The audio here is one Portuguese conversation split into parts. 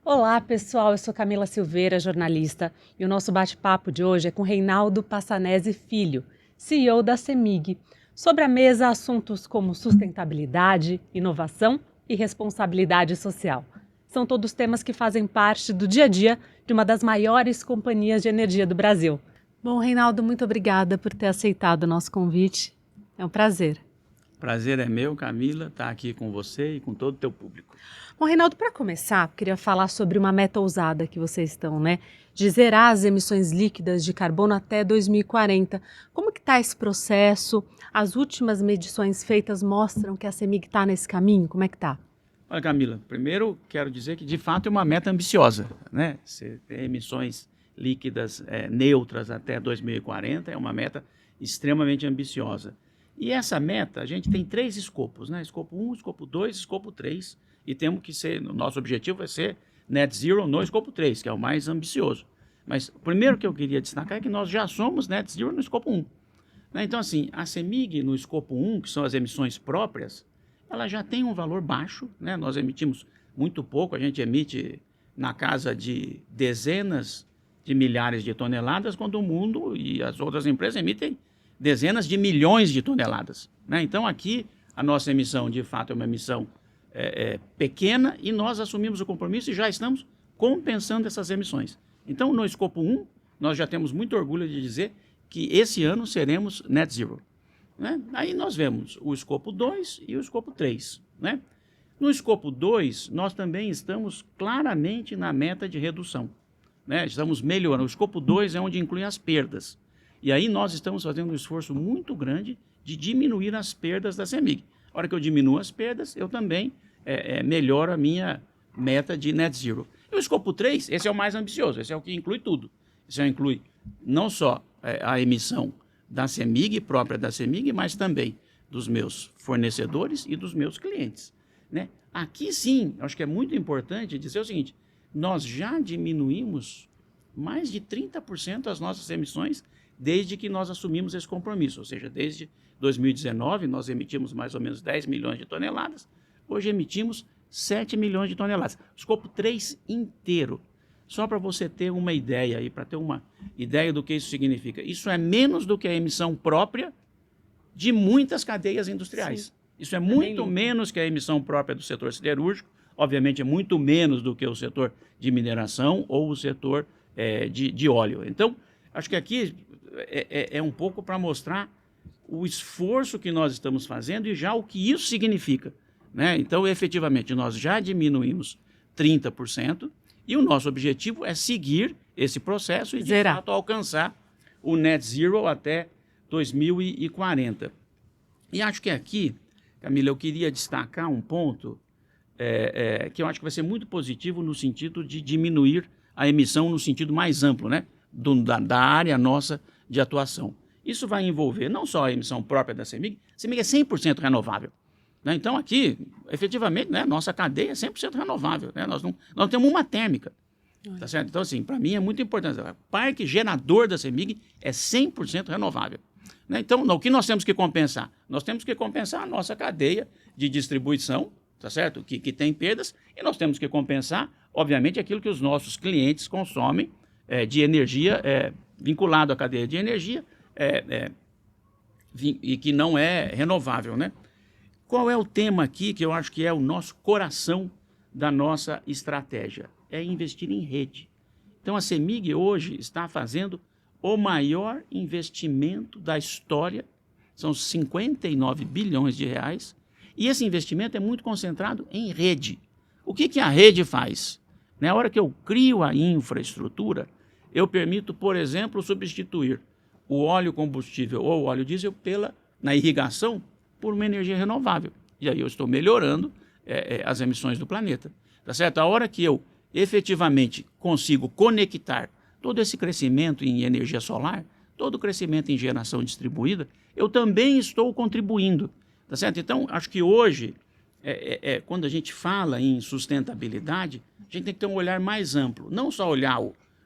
Olá, pessoal. Eu sou Camila Silveira, jornalista, e o nosso bate-papo de hoje é com Reinaldo Passanezi Filho, CEO da CEMIG. Sobre a mesa, assuntos como sustentabilidade, inovação e responsabilidade social. São todos temas que fazem parte do dia a dia de uma das maiores companhias de energia do Brasil. Bom, Reinaldo, muito obrigada por ter aceitado o nosso convite. É um prazer. Prazer é meu, Camila, estar aqui com você e com todo o teu público. Bom, Reinaldo, para começar, queria falar sobre uma meta ousada que vocês estão, de zerar as emissões líquidas de carbono até 2040. Como que está esse processo? As últimas medições feitas mostram que a CEMIG está nesse caminho? Como é que está? Olha, Camila, primeiro quero dizer que de fato é uma meta ambiciosa, né? Você ter emissões líquidas neutras até 2040 é uma meta extremamente ambiciosa. E essa meta, a gente tem 3 escopos, né? Escopo 1, escopo 2, escopo 3, e temos que ser, o nosso objetivo é ser net zero no escopo 3, que é o mais ambicioso. Mas o primeiro que eu queria destacar é que nós já somos net zero no escopo 1. Né? Então, assim, a CEMIG no escopo 1, que são as emissões próprias, ela já tem um valor baixo, né? Nós emitimos muito pouco, a gente emite na casa de dezenas de milhares de toneladas, quando o mundo e as outras empresas emitem dezenas de milhões de toneladas. Né? Então, aqui, a nossa emissão, de fato, é uma emissão pequena e nós assumimos o compromisso e já estamos compensando essas emissões. Então, no escopo 1, nós já temos muito orgulho de dizer que esse ano seremos net zero. Né? Aí nós vemos o escopo 2 e o escopo 3. Né? No escopo 2, nós também estamos claramente na meta de redução. Né? Estamos melhorando. O escopo 2 é onde inclui as perdas. E aí nós estamos fazendo um esforço muito grande de diminuir as perdas da CEMIG. A hora que eu diminuo as perdas, eu também melhoro a minha meta de net zero. E o escopo 3, esse é o mais ambicioso, esse é o que inclui tudo. Esse inclui não só a emissão da CEMIG, própria da CEMIG, mas também dos meus fornecedores e dos meus clientes. Né? Aqui sim, acho que é muito importante dizer o seguinte, nós já diminuímos mais de 30% as nossas emissões desde que nós assumimos esse compromisso, ou seja, desde 2019 nós emitimos mais ou menos 10 milhões de toneladas, hoje emitimos 7 milhões de toneladas, escopo 3 inteiro. Só para você ter uma ideia aí, para ter uma ideia do que isso significa. Isso é menos do que a emissão própria de muitas cadeias industriais. Sim. Isso é muito menos que a emissão própria do setor siderúrgico, obviamente é muito menos do que o setor de mineração ou o setor de óleo. Então, acho que aqui é um pouco para mostrar o esforço que nós estamos fazendo e já o que isso significa. Né? Então, efetivamente, nós já diminuímos 30%, e o nosso objetivo é seguir esse processo e, de fato, alcançar o net zero até 2040. E acho que aqui, Camila, eu queria destacar um ponto que eu acho que vai ser muito positivo no sentido de diminuir a emissão no sentido mais amplo, né? Da área nossa de atuação. Isso vai envolver não só a emissão própria da CEMIG, a CEMIG é 100% renovável. Né? Então, aqui, efetivamente, né, nossa cadeia é 100% renovável. Né? Nós não temos uma térmica. Tá certo? Então, assim, para mim é muito importante. O parque gerador da CEMIG é 100% renovável. Né? Então, o que nós temos que compensar? Nós temos que compensar a nossa cadeia de distribuição, tá certo? Que tem perdas, e nós temos que compensar, obviamente, aquilo que os nossos clientes consomem de energia vinculado à cadeia de energia e que não é renovável, né? Qual é o tema aqui que eu acho que é o nosso coração da nossa estratégia? É investir em rede. Então, a CEMIG hoje está fazendo o maior investimento da história, são 59 bilhões de reais, e esse investimento é muito concentrado em rede. O que a rede faz? Na hora que eu crio a infraestrutura, eu permito, por exemplo, substituir o óleo combustível ou o óleo diesel na irrigação por uma energia renovável. E aí eu estou melhorando as emissões do planeta. Tá certo? A hora que eu efetivamente consigo conectar todo esse crescimento em energia solar, todo o crescimento em geração distribuída, eu também estou contribuindo. Tá certo? Então, acho que hoje, quando a gente fala em sustentabilidade, a gente tem que ter um olhar mais amplo. Não só olhar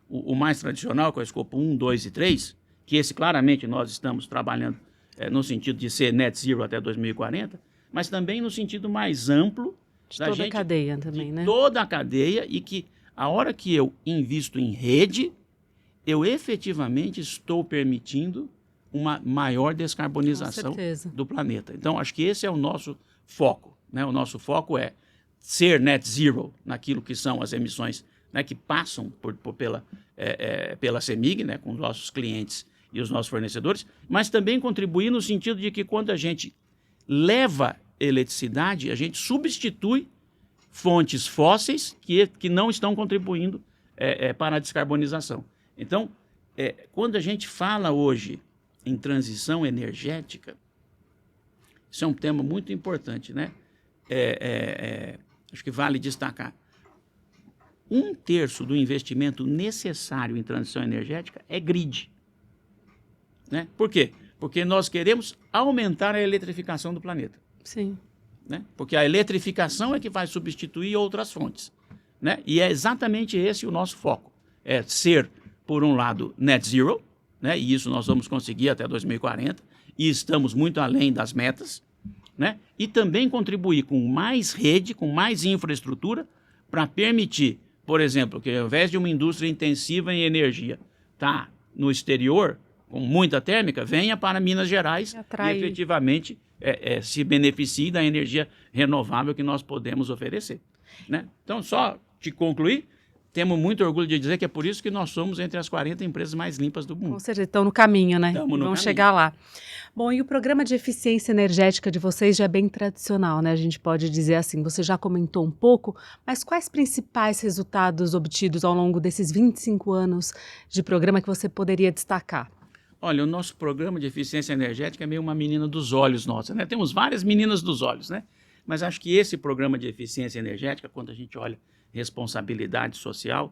o mais tradicional, que é o escopo 1, 2 e 3, que esse claramente nós estamos trabalhando no sentido de ser net zero até 2040, mas também no sentido mais amplo de toda a cadeia também, né? Toda a cadeia, e que a hora que eu invisto em rede, eu efetivamente estou permitindo uma maior descarbonização do planeta. Então, acho que esse é o nosso foco, né? O nosso foco é ser net zero naquilo que são as emissões, né, que passam pela CEMIG, né, com os nossos clientes e os nossos fornecedores, mas também contribuir no sentido de que quando a gente leva eletricidade, a gente substitui fontes fósseis que não estão contribuindo para a descarbonização. Então, quando a gente fala hoje em transição energética, isso é um tema muito importante, né? Acho que vale destacar. 1/3 do investimento necessário em transição energética é grid. Né? Por quê? Porque nós queremos aumentar a eletrificação do planeta. Sim. Né? Porque a eletrificação é que vai substituir outras fontes. Né? E é exatamente esse o nosso foco. É ser, por um lado, net zero, né? E isso nós vamos conseguir até 2040, e estamos muito além das metas, né? E também contribuir com mais rede, com mais infraestrutura, para permitir, por exemplo, que ao invés de uma indústria intensiva em energia estar no exterior, com muita térmica, venha para Minas Gerais e efetivamente se beneficie da energia renovável que nós podemos oferecer. Né? Então, só te concluir, temos muito orgulho de dizer que é por isso que nós somos entre as 40 empresas mais limpas do mundo. Com certeza, estão no caminho, né? Vamos chegar lá. Bom, e o programa de eficiência energética de vocês já é bem tradicional, né? A gente pode dizer assim, você já comentou um pouco, mas quais principais resultados obtidos ao longo desses 25 anos de programa que você poderia destacar? Olha, o nosso programa de eficiência energética é meio uma menina dos olhos nossa, né? Temos várias meninas dos olhos, né? Mas acho que esse programa de eficiência energética, quando a gente olha responsabilidade social,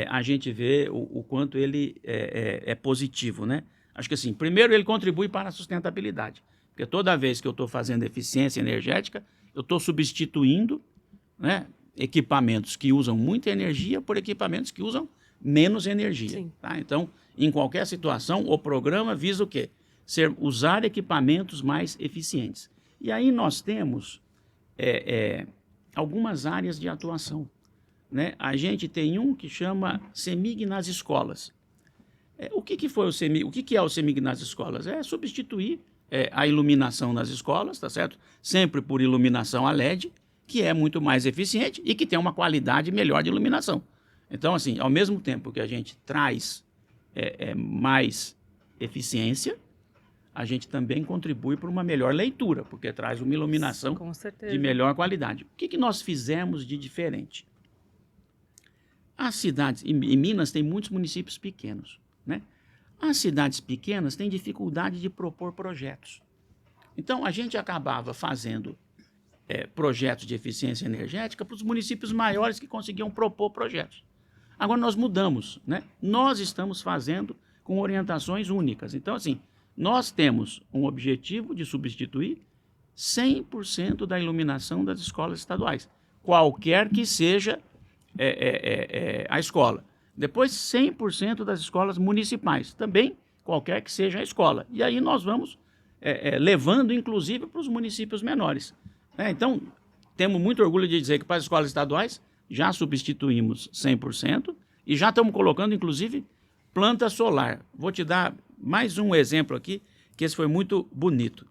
a gente vê o quanto ele é positivo, né? Acho que assim, primeiro ele contribui para a sustentabilidade, porque toda vez que eu estou fazendo eficiência energética, eu estou substituindo, né, equipamentos que usam muita energia por equipamentos que usam menos energia. Tá? Então, em qualquer situação, o programa visa o quê? Usar equipamentos mais eficientes. E aí nós temos algumas áreas de atuação. Né? A gente tem um que chama CEMIG nas escolas. O que foi o CEMIG? O que é o CEMIG nas escolas? É substituir a iluminação nas escolas, tá certo? Sempre por iluminação a LED, que é muito mais eficiente e que tem uma qualidade melhor de iluminação. Então, assim, ao mesmo tempo que a gente traz mais eficiência, a gente também contribui para uma melhor leitura, porque traz uma iluminação de melhor qualidade. O que nós fizemos de diferente? As cidades, em Minas tem muitos municípios pequenos, né? As cidades pequenas têm dificuldade de propor projetos. Então, a gente acabava fazendo projetos de eficiência energética para os municípios maiores que conseguiam propor projetos. Agora nós mudamos, né? Nós estamos fazendo com orientações únicas. Então, assim, nós temos um objetivo de substituir 100% da iluminação das escolas estaduais, qualquer que seja a escola. Depois, 100% das escolas municipais, também qualquer que seja a escola. E aí nós vamos levando, inclusive, para os municípios menores. Então, temos muito orgulho de dizer que para as escolas estaduais já substituímos 100% e já estamos colocando, inclusive, planta solar. Vou te dar mais um exemplo aqui, que esse foi muito bonito.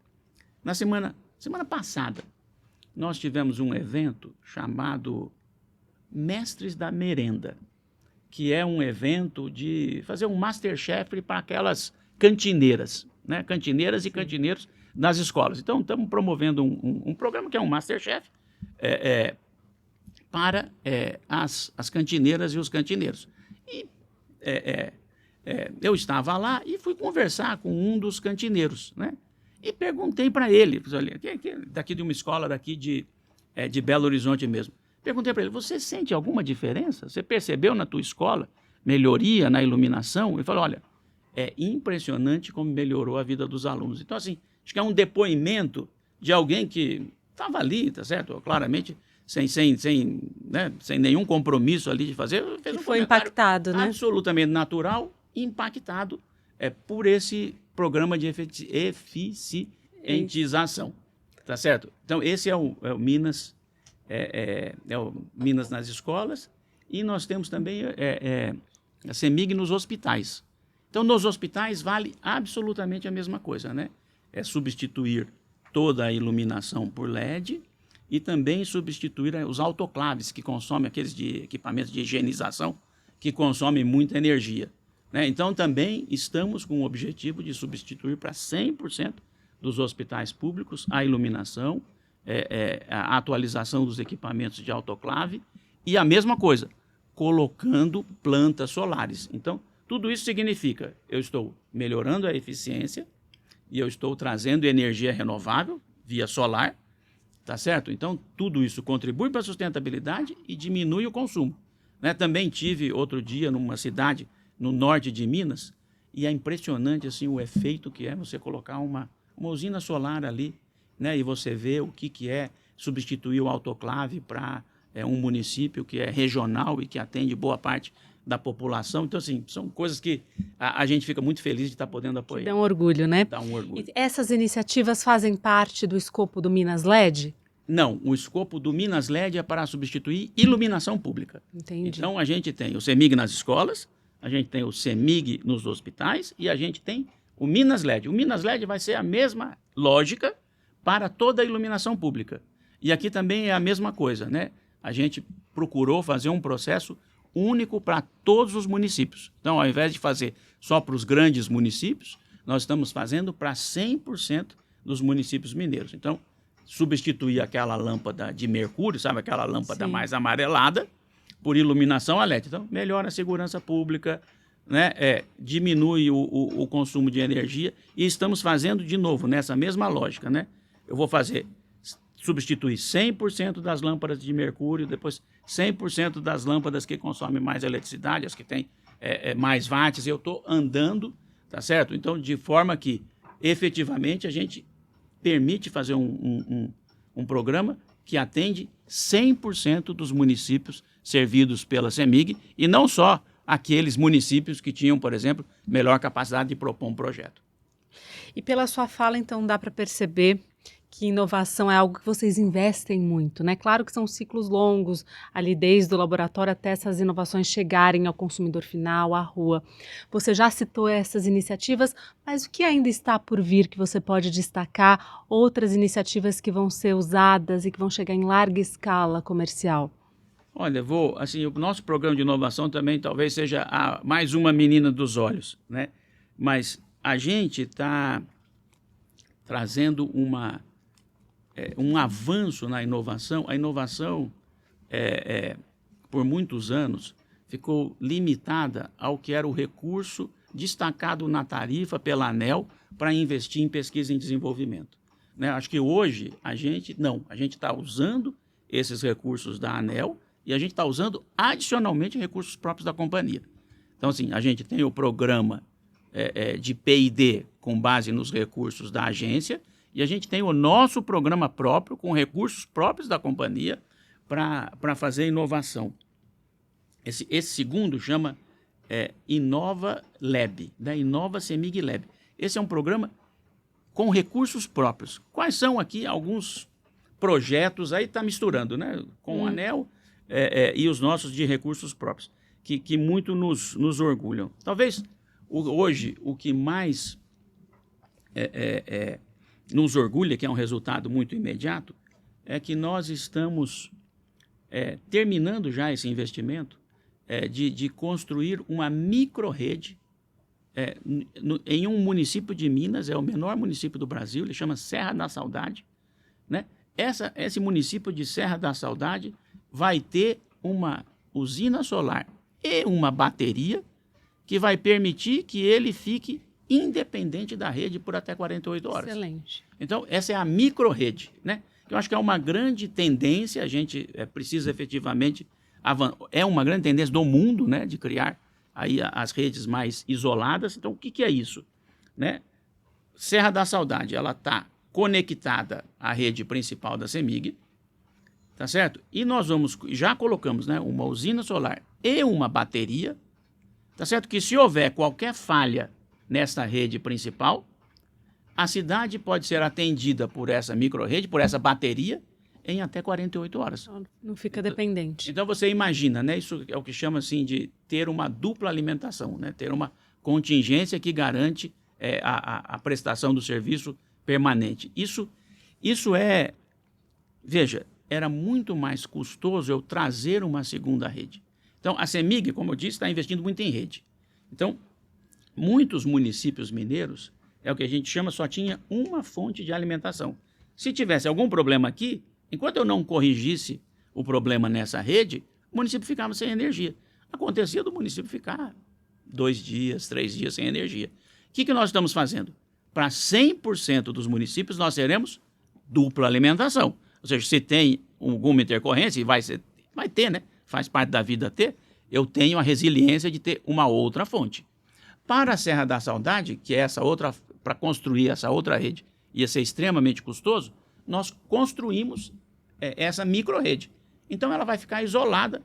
Na semana passada, nós tivemos um evento chamado Mestres da Merenda, que é um evento de fazer um Masterchef para aquelas cantineiras, né? Cantineiras e cantineiros nas escolas. Então, estamos promovendo um programa que é um Masterchef para as cantineiras e os cantineiros. E eu estava lá e fui conversar com um dos cantineiros, né? E perguntei para ele, olha, daqui de uma escola daqui de Belo Horizonte mesmo. Perguntei para ele, você sente alguma diferença? Você percebeu na tua escola melhoria na iluminação? Ele falou, olha, é impressionante como melhorou a vida dos alunos. Então, assim, acho que é um depoimento de alguém que estava ali, tá certo? Claramente, sem nenhum compromisso ali de fazer. Fez foi impactado, né? Absolutamente natural, impactado por esse programa de eficientização, tá certo? Então, esse é o Minas... o Minas nas escolas, e nós temos também a CEMIG nos hospitais. Então, nos hospitais vale absolutamente a mesma coisa, né? É substituir toda a iluminação por LED e também substituir os autoclaves, que consomem aqueles equipamentos de higienização, que consomem muita energia, né? Então, também estamos com o objetivo de substituir para 100% dos hospitais públicos a iluminação, a atualização dos equipamentos de autoclave e a mesma coisa, colocando plantas solares. Então, tudo isso significa, eu estou melhorando a eficiência e eu estou trazendo energia renovável via solar, tá certo? Então, tudo isso contribui para a sustentabilidade e diminui o consumo, né? Também tive outro dia numa cidade no norte de Minas e é impressionante assim, o efeito que é você colocar uma usina solar ali, né? E você vê o que é substituir o autoclave para um município que é regional e que atende boa parte da população. Então, assim, são coisas que a gente fica muito feliz de estar podendo apoiar. Dá um orgulho, né? Dá um orgulho. E essas iniciativas fazem parte do escopo do Minas LED? Não, o escopo do Minas LED é para substituir iluminação pública. Entendi. Então, a gente tem o CEMIG nas escolas, a gente tem o CEMIG nos hospitais e a gente tem o Minas LED. O Minas LED vai ser a mesma lógica para toda a iluminação pública. E aqui também é a mesma coisa, né? A gente procurou fazer um processo único para todos os municípios. Então, ao invés de fazer só para os grandes municípios, nós estamos fazendo para 100% dos municípios mineiros. Então, substituir aquela lâmpada de mercúrio, sabe, aquela lâmpada mais amarelada, por iluminação a LED. Então, melhora a segurança pública, né? Diminui o consumo de energia e estamos fazendo de novo nessa mesma lógica, né? Eu vou substituir 100% das lâmpadas de mercúrio, depois 100% das lâmpadas que consomem mais eletricidade, as que têm mais watts, eu estou andando, tá certo? Então, de forma que, efetivamente, a gente permite fazer um programa que atende 100% dos municípios servidos pela CEMIG e não só aqueles municípios que tinham, por exemplo, melhor capacidade de propor um projeto. E pela sua fala, então, dá para perceber que inovação é algo que vocês investem muito, né? Claro que são ciclos longos, ali desde o laboratório até essas inovações chegarem ao consumidor final, à rua. Você já citou essas iniciativas, mas o que ainda está por vir que você pode destacar? Outras iniciativas que vão ser usadas e que vão chegar em larga escala comercial? Olha, o nosso programa de inovação também talvez seja mais uma menina dos olhos, né? Mas a gente está trazendo um avanço na inovação. A inovação, por muitos anos, ficou limitada ao que era o recurso destacado na tarifa pela ANEEL para investir em pesquisa e desenvolvimento, né? Acho que hoje a gente está usando esses recursos da ANEEL e a gente está usando adicionalmente recursos próprios da companhia. Então, assim, a gente tem o programa de P&D com base nos recursos da agência e a gente tem o nosso programa próprio com recursos próprios da companhia para fazer inovação. Esse segundo chama Inova Lab, né? Inova CEMIG Lab. Esse é um programa com recursos próprios. Quais são aqui alguns projetos, aí está misturando, né? Com o ANEEL e os nossos de recursos próprios, que muito nos orgulham. Talvez hoje o que mais nos orgulha, que é um resultado muito imediato, é que nós estamos terminando já esse investimento de construir uma microrrede em um município de Minas, é o menor município do Brasil, ele chama Serra da Saudade, né? Esse município de Serra da Saudade vai ter uma usina solar e uma bateria que vai permitir que ele fique independente da rede por até 48 horas. Excelente. Então, essa é a microrrede, né? Eu acho que é uma grande tendência, a gente precisa efetivamente é uma grande tendência do mundo, né, de criar aí as redes mais isoladas. Então, o que é isso, né? Serra da Saudade, ela está conectada à rede principal da CEMIG, tá certo? E nós já colocamos, né, uma usina solar e uma bateria, tá certo? Que se houver qualquer falha nessa rede principal, a cidade pode ser atendida por essa microrrede, por essa bateria, em até 48 horas. Não fica dependente. Então você imagina, né? Isso é o que chama assim de ter uma dupla alimentação, né? Ter uma contingência que garante a prestação do serviço permanente. Isso é, veja, era muito mais custoso eu trazer uma segunda rede. Então a CEMIG, como eu disse, está investindo muito em rede. Então muitos municípios mineiros, é o que a gente chama, só tinha uma fonte de alimentação. Se tivesse algum problema aqui, enquanto eu não corrigisse o problema nessa rede, o município ficava sem energia. Acontecia do município ficar 2 dias, 3 dias sem energia. O que nós estamos fazendo? Para 100% dos municípios, nós teremos dupla alimentação. Ou seja, se tem alguma intercorrência, e vai ter, né? Faz parte da vida ter, eu tenho a resiliência de ter uma outra fonte. Para a Serra da Saudade, que é essa outra, para construir essa outra rede, ia ser extremamente custoso, nós construímos essa micro-rede. Então ela vai ficar isolada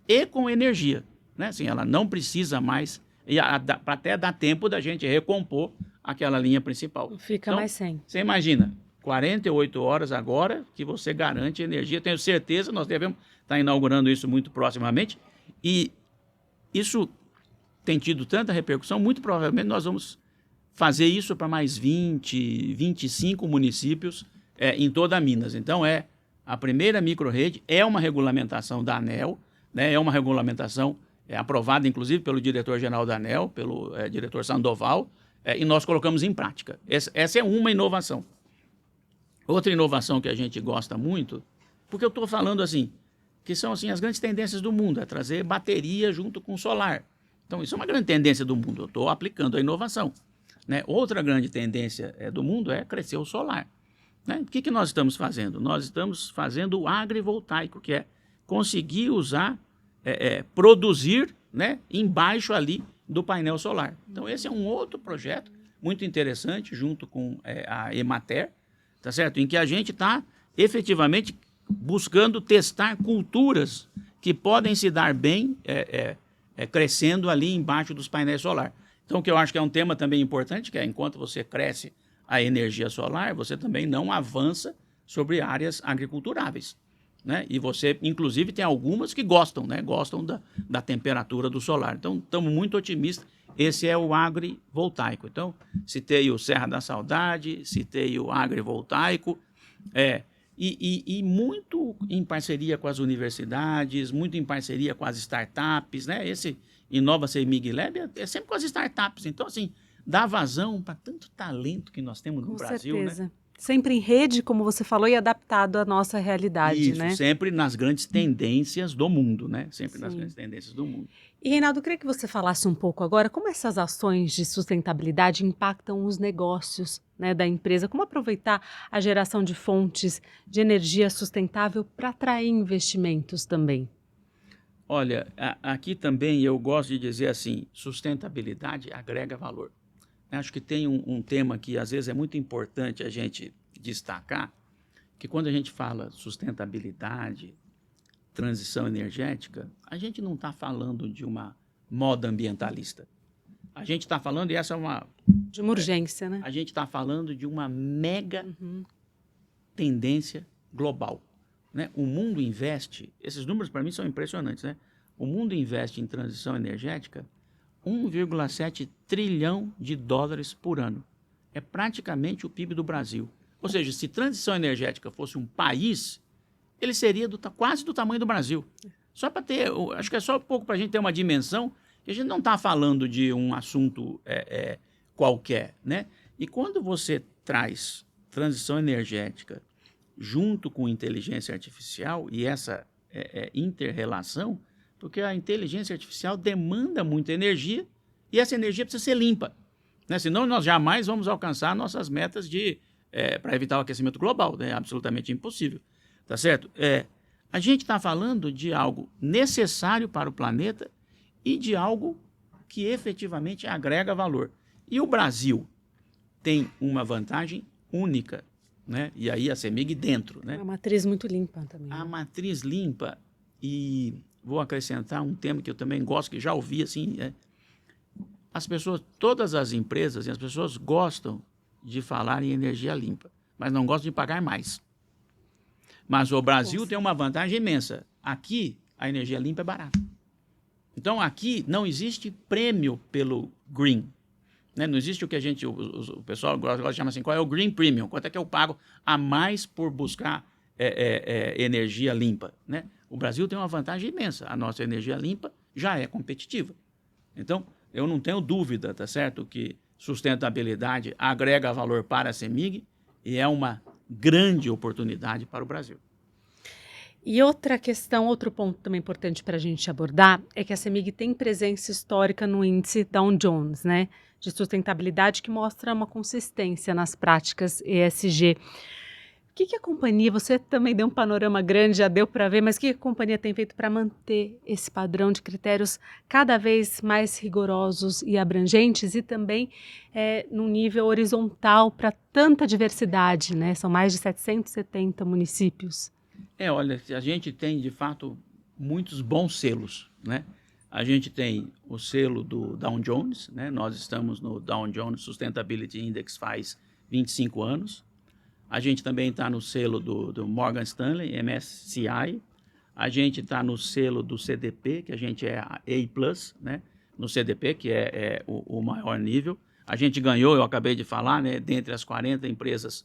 e com energia, né? Assim, ela não precisa mais, para até dar tempo da gente recompor aquela linha principal. Fica então, mais sem. Você imagina, 48 horas agora que você garante energia. Tenho certeza, nós devemos estar inaugurando isso muito proximamente, e isso tem tido tanta repercussão, muito provavelmente nós vamos fazer isso para mais 20, 25 municípios em toda a Minas. Então, a primeira microrrede é uma regulamentação da ANEEL, né, é uma regulamentação aprovada, inclusive, pelo diretor-geral da ANEEL, pelo diretor Sandoval, e nós colocamos em prática. Essa é uma inovação. Outra inovação que a gente gosta muito, porque eu estou falando assim, que são assim, as grandes tendências do mundo, é trazer bateria junto com solar. Então, isso é uma grande tendência do mundo, eu estou aplicando a inovação. Né? Outra grande tendência do mundo é crescer o solar. Né? O que nós estamos fazendo? Nós estamos fazendo o agrivoltaico, que é conseguir usar, produzir, né, embaixo ali do painel solar. Então, esse é um outro projeto muito interessante, junto com a Emater, tá certo? Em que a gente está efetivamente buscando testar culturas que podem se dar bem crescendo ali embaixo dos painéis solares. Então, o que eu acho que é um tema também importante, que é enquanto você cresce a energia solar, você também não avança sobre áreas agriculturáveis. Né? E você, inclusive, tem algumas que gostam, né? Gostam da temperatura do solar. Então, estamos muito otimistas. Esse é o agrivoltaico. Então, citei o Serra da Saudade, citei o agrivoltaico, e muito em parceria com as universidades, muito em parceria com as startups, né? Esse Inova CEMIG Lab é sempre com as startups. Então, assim, dá vazão para tanto talento que nós temos no Brasil, certeza. Né? Sempre em rede, como você falou, e adaptado à nossa realidade, Isso, né? sempre nas grandes tendências do mundo, né? Sempre Sim. nas grandes tendências do mundo. E, Reinaldo, eu queria que você falasse um pouco agora como essas ações de sustentabilidade impactam os negócios, né, da empresa, como aproveitar a geração de fontes de energia sustentável para atrair investimentos também. Olha, aqui também eu gosto de dizer assim, sustentabilidade agrega valor. Acho que tem um tema que às vezes é muito importante a gente destacar, que quando a gente fala sustentabilidade, transição energética, a gente não está falando de uma moda ambientalista. A gente está falando, e essa é uma... De uma urgência, né? A gente está falando de uma mega tendência global. Né? O mundo investe, esses números para mim são impressionantes, né? O mundo investe em transição energética 1,7 trilhão de dólares por ano. É praticamente o PIB do Brasil. Ou seja, se transição energética fosse um país, ele seria quase do tamanho do Brasil. Só para ter, acho que é só um pouco para a gente ter uma dimensão, que a gente não está falando de um assunto qualquer, né? E quando você traz transição energética junto com inteligência artificial e essa inter-relação, porque a inteligência artificial demanda muita energia e essa energia precisa ser limpa. Né? Senão nós jamais vamos alcançar nossas metas para evitar o aquecimento global. É absolutamente impossível. Tá certo? A gente está falando de algo necessário para o planeta e de algo que efetivamente agrega valor. E o Brasil tem uma vantagem única, né? E aí a CEMIG dentro. Né? Uma matriz muito limpa também. A né? matriz limpa, e vou acrescentar um tema que eu também gosto, que já ouvi assim, as pessoas, todas as empresas e as pessoas gostam de falar em energia limpa, mas não gostam de pagar mais. Mas o Brasil tem uma vantagem imensa. Aqui, a energia limpa é barata. Então, aqui não existe prêmio pelo green. Né? Não existe o que o pessoal gosta de chamar assim, qual é o green premium? Quanto é que eu pago a mais por buscar energia limpa? Né? O Brasil tem uma vantagem imensa. A nossa energia limpa já é competitiva. Então, eu não tenho dúvida, tá certo, que sustentabilidade agrega valor para a CEMIG e é uma grande oportunidade para o Brasil. E outra questão, outro ponto também importante para a gente abordar é que a CEMIG tem presença histórica no índice Dow Jones, né, de sustentabilidade, que mostra uma consistência nas práticas ESG. O que a companhia, você também deu um panorama grande, já deu para ver, mas o que a companhia tem feito para manter esse padrão de critérios cada vez mais rigorosos e abrangentes e também num nível horizontal para tanta diversidade, né? São mais de 770 municípios. Olha, a gente tem, de fato, muitos bons selos, né? A gente tem o selo do Dow Jones, né? Nós estamos no Dow Jones Sustainability Index faz 25 anos. A gente também está no selo do Morgan Stanley, MSCI. A gente está no selo do CDP, que a gente é A+, né? No CDP, que é o maior nível. A gente ganhou, eu acabei de falar, né? Dentre as 40 empresas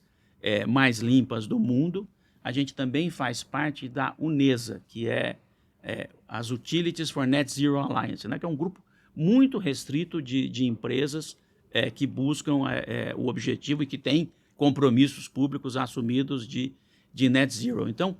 mais limpas do mundo. A gente também faz parte da UNESA, que é as Utilities for Net Zero Alliance, né? Que é um grupo muito restrito de empresas que buscam o objetivo e que têm compromissos públicos assumidos de net zero. Então,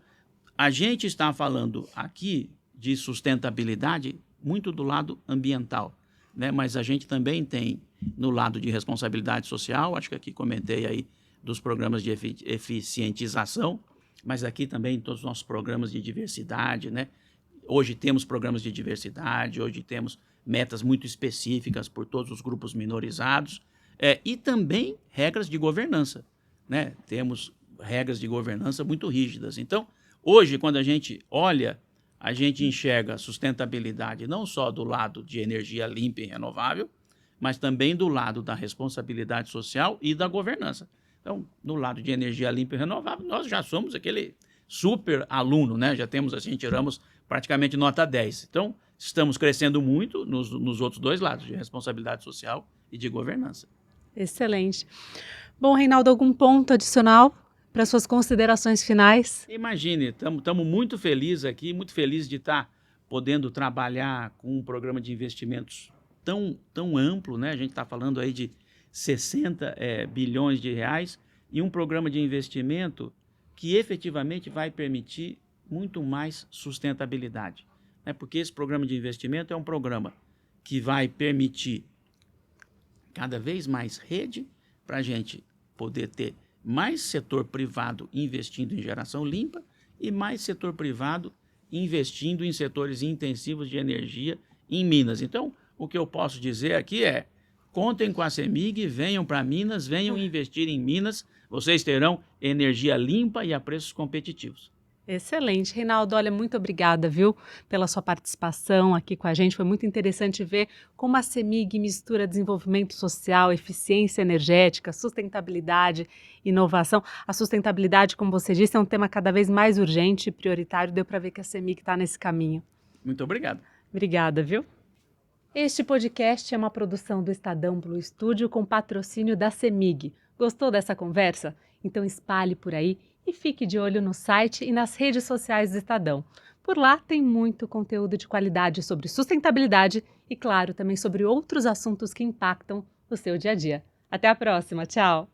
a gente está falando aqui de sustentabilidade muito do lado ambiental, né? Mas a gente também tem no lado de responsabilidade social, acho que aqui comentei aí dos programas de eficientização, mas aqui também todos os nossos programas de diversidade, né? Hoje temos programas de diversidade, hoje temos metas muito específicas por todos os grupos minorizados, e também regras de governança, né? Temos regras de governança muito rígidas. Então, hoje, quando a gente olha, a gente enxerga sustentabilidade não só do lado de energia limpa e renovável, mas também do lado da responsabilidade social e da governança. Então, no lado de energia limpa e renovável, nós já somos aquele super aluno, né? Já temos, assim, tiramos praticamente nota 10. Então, estamos crescendo muito nos outros dois lados, de responsabilidade social e de governança. Excelente. Bom, Reinaldo, algum ponto adicional para suas considerações finais? Imagine, estamos muito felizes aqui, muito felizes de estar podendo trabalhar com um programa de investimentos tão amplo, né? A gente está falando aí de 60 bilhões de reais e um programa de investimento que efetivamente vai permitir muito mais sustentabilidade, né? Porque esse programa de investimento é um programa que vai permitir cada vez mais rede para a gente poder ter mais setor privado investindo em geração limpa e mais setor privado investindo em setores intensivos de energia em Minas. Então, o que eu posso dizer aqui contem com a CEMIG, venham para Minas, venham investir em Minas, vocês terão energia limpa e a preços competitivos. Excelente. Reinaldo, olha, muito obrigada, viu, pela sua participação aqui com a gente. Foi muito interessante ver como a CEMIG mistura desenvolvimento social, eficiência energética, sustentabilidade, inovação. A sustentabilidade, como você disse, é um tema cada vez mais urgente e prioritário. Deu para ver que a CEMIG está nesse caminho. Muito obrigado. Obrigada, viu? Este podcast é uma produção do Estadão Blue Studio com patrocínio da CEMIG. Gostou dessa conversa? Então espalhe por aí e fique de olho no site e nas redes sociais do Estadão. Por lá tem muito conteúdo de qualidade sobre sustentabilidade e, claro, também sobre outros assuntos que impactam o seu dia a dia. Até a próxima, tchau!